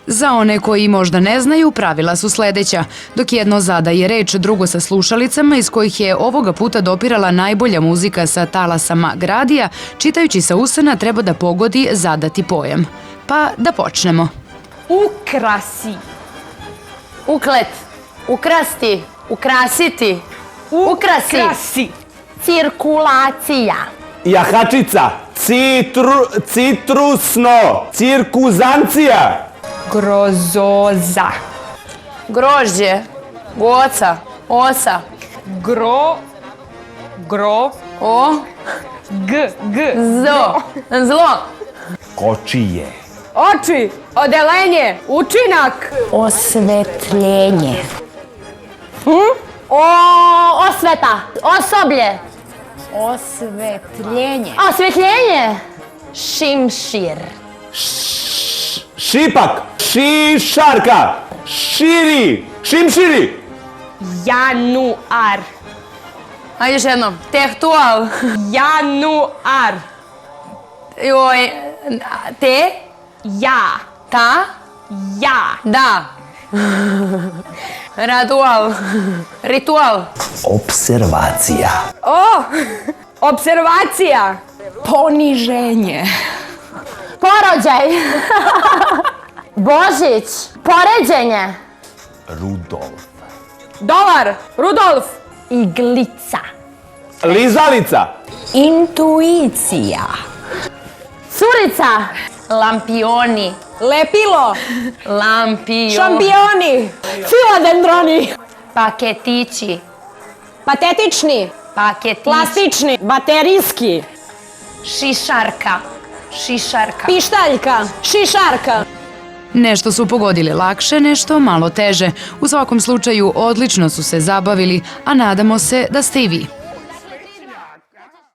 Za one koji možda ne znaju, pravila su sledeća. Dok jedno zadaje reč, drugo sa slušalicama iz kojih je ovoga puta dopirala najbolja muzika sa talasama Gradija, čitajući sa usana treba da pogodi zadati pojam. Pa da počnemo. Ukrasi. Uklet. Ukrasti. Ukrasiti. Ukrasi. Ukrasi. Cirkulacija. Jahačica. Citrusno. Cirkuzancija. Grozoza. Grožđe. Goca. Osa. O. Zo. Zlo. Kočije. Oči. Odelenje. Učinak. Osvetljenje. Osveta. Osoblje. Osvetljenje. Osvetljenje. Šimšir. Šipak. Šišarka. Širi. Šimširi. Januar. Ajde još jednom. Tehtual. Januar. Joj. Te. Ja. Ta. Ja. Da. Radual. Ritual. Observacija. Observacija. Poniženje. Porođaj. Božić. Poređenje. Rudolf. Dolar. Rudolf. Iglica. Lizalica. Intuicija. Curica. Lampioni. Lepilo. Šampioni. Filodendroni. Paketići. Patetični. Paketići. Plastični. Baterijski. Šišarka. Šišarka. Pištaljka. Šišarka. Nešto su pogodili lakše, nešto malo teže. U svakom slučaju odlično su se zabavili, a nadamo se da ste i vi.